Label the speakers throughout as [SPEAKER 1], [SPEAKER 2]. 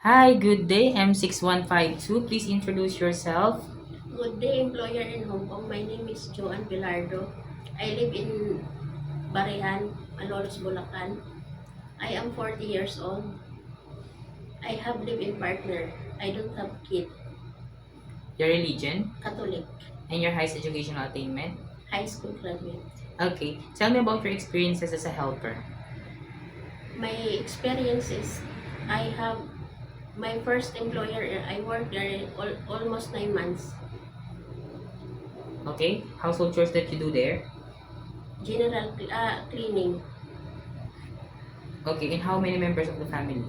[SPEAKER 1] Hi, good day. M6152. Please introduce yourself.
[SPEAKER 2] Good day, employer in Hong Kong. My name is Joanne Pilardo. I live in Barihan, Malolos, Bulacan. I am 40 years old. I have live-in partner. I don't have kid.
[SPEAKER 1] Your religion,
[SPEAKER 2] Catholic.
[SPEAKER 1] and your highest educational attainment.
[SPEAKER 2] High school graduate.
[SPEAKER 1] Okay, tell me about your experiences as a helper.
[SPEAKER 2] My experience is I have my first employer. I worked there almost 9 months.
[SPEAKER 1] Okay, household chores that you do there.
[SPEAKER 2] General cleaning.
[SPEAKER 1] Okay, and how many members of the family?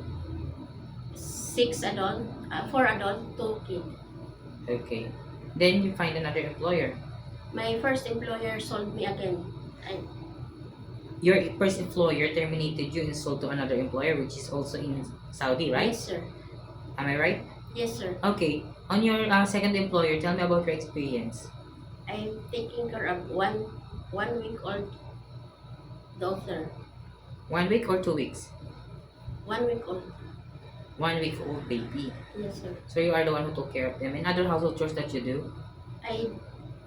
[SPEAKER 2] 6 adult, 4 adult, 2 kid.
[SPEAKER 1] Okay, then you find another employer.
[SPEAKER 2] My first employer sold me again. I,
[SPEAKER 1] Your first employer terminated you and sold to another employer, which is also in Saudi, right?
[SPEAKER 2] Yes, sir.
[SPEAKER 1] Am I right?
[SPEAKER 2] Yes, sir.
[SPEAKER 1] Okay, on your second employer, tell me about your experience.
[SPEAKER 2] I'm taking care of one week old daughter.
[SPEAKER 1] 1 week or 2 weeks?
[SPEAKER 2] 1 week old.
[SPEAKER 1] 1 week old baby.
[SPEAKER 2] Yes, sir.
[SPEAKER 1] So you are the one who took care of them. And other household chores that you do?
[SPEAKER 2] I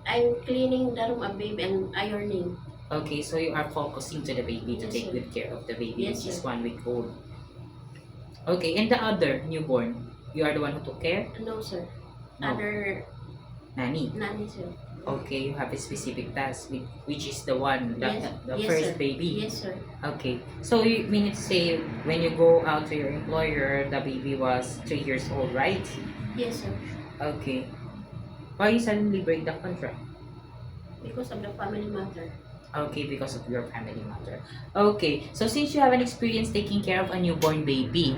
[SPEAKER 2] I'm cleaning the room of baby and ironing.
[SPEAKER 1] Okay, so you are focusing to the baby to
[SPEAKER 2] Yes,
[SPEAKER 1] take
[SPEAKER 2] sir.
[SPEAKER 1] good care of the baby,
[SPEAKER 2] Yes,
[SPEAKER 1] which is
[SPEAKER 2] sir.
[SPEAKER 1] 1 week old. Okay, and the other newborn, you are the one who took care?
[SPEAKER 2] No, sir.
[SPEAKER 1] No,
[SPEAKER 2] Other
[SPEAKER 1] nanny.
[SPEAKER 2] nanny, sir.
[SPEAKER 1] Okay, you have a specific task, which is the one,
[SPEAKER 2] Yes,
[SPEAKER 1] the
[SPEAKER 2] yes,
[SPEAKER 1] first
[SPEAKER 2] sir.
[SPEAKER 1] baby.
[SPEAKER 2] Yes, sir.
[SPEAKER 1] Okay, so you mean to say when you go out to your employer, the baby was 3 years old, right?
[SPEAKER 2] Yes, sir.
[SPEAKER 1] Okay. Why you suddenly break the contract?
[SPEAKER 2] Because of the family matter.
[SPEAKER 1] Okay, because of your family matter. Okay, so since you have an experience taking care of a newborn baby,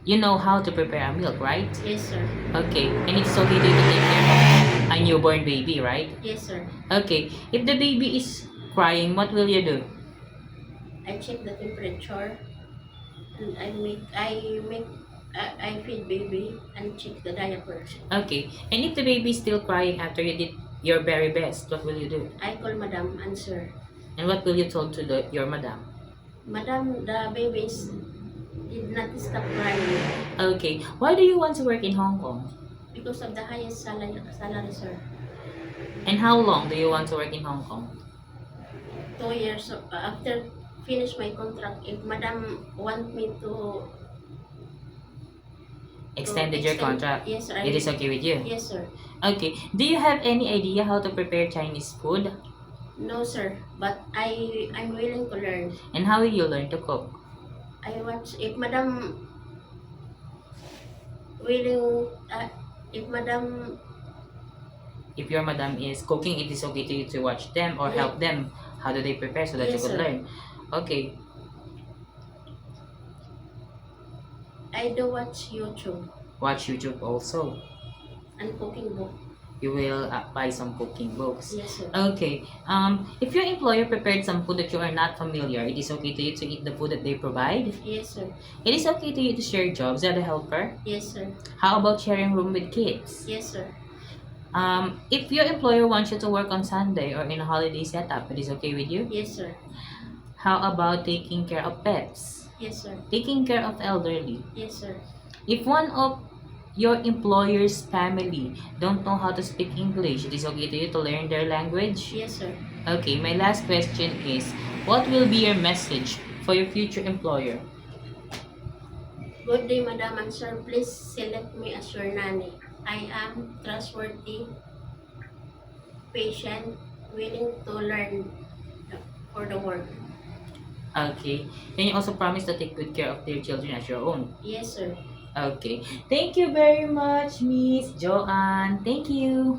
[SPEAKER 1] you know how to prepare a milk, right?
[SPEAKER 2] Yes, sir.
[SPEAKER 1] Okay, and it's okay to take care of a newborn baby, right?
[SPEAKER 2] Yes, sir.
[SPEAKER 1] Okay, if the baby is crying, what will you do?
[SPEAKER 2] I check the temperature and I feed baby and check the diaper.
[SPEAKER 1] Okay, and if the baby is still crying after you did your very best, what will you do?
[SPEAKER 2] I call madam answer.
[SPEAKER 1] And what will you tell to your madam?
[SPEAKER 2] Madam, the babies did not stop crying
[SPEAKER 1] Okay, why do you want to work in Hong Kong?
[SPEAKER 2] because of the highest salary, sir.
[SPEAKER 1] And how long do you want to work in Hong Kong?
[SPEAKER 2] 2 years after finish my contract, if madam want me to
[SPEAKER 1] Extended your
[SPEAKER 2] extend,
[SPEAKER 1] contract?
[SPEAKER 2] yes, sir.
[SPEAKER 1] It is okay with you?
[SPEAKER 2] Yes, sir.
[SPEAKER 1] Okay. Do you have any idea how to prepare Chinese food?
[SPEAKER 2] No, sir. But I'm willing to learn.
[SPEAKER 1] And how will you learn to cook?
[SPEAKER 2] I watch if madam willing. If madam
[SPEAKER 1] If your madam is cooking, it is okay to you to watch them or help them. How do they prepare so that you
[SPEAKER 2] Yes,
[SPEAKER 1] could
[SPEAKER 2] sir.
[SPEAKER 1] learn? Okay.
[SPEAKER 2] I do watch YouTube
[SPEAKER 1] Watch YouTube also.
[SPEAKER 2] and cooking book.
[SPEAKER 1] You will buy some cooking books.
[SPEAKER 2] Yes, sir.
[SPEAKER 1] Okay. If your employer prepared some food that you are not familiar, it is okay to you to eat the food that they provide.
[SPEAKER 2] Yes, sir.
[SPEAKER 1] It is okay to you to share jobs as a helper.
[SPEAKER 2] Yes, sir.
[SPEAKER 1] How about sharing room with kids?
[SPEAKER 2] Yes, sir.
[SPEAKER 1] If your employer wants you to work on Sunday or in a holiday setup, it is okay with you?
[SPEAKER 2] Yes, sir.
[SPEAKER 1] How about taking care of pets?
[SPEAKER 2] Yes, sir.
[SPEAKER 1] Taking care of elderly?
[SPEAKER 2] Yes, sir.
[SPEAKER 1] If one of your employer's family don't know how to speak English, it is okay to you to learn their language?
[SPEAKER 2] Yes, sir.
[SPEAKER 1] Okay, my last question is, what will be your message for your future employer?
[SPEAKER 2] Good day, madam and sir. Please select me as your nanny. I am trustworthy, patient, willing to learn for the work.
[SPEAKER 1] Okay. Can you also promise to take good care of their children as your own?
[SPEAKER 2] Yes, sir.
[SPEAKER 1] Okay. Thank you very much, Miss Joanne. Thank you.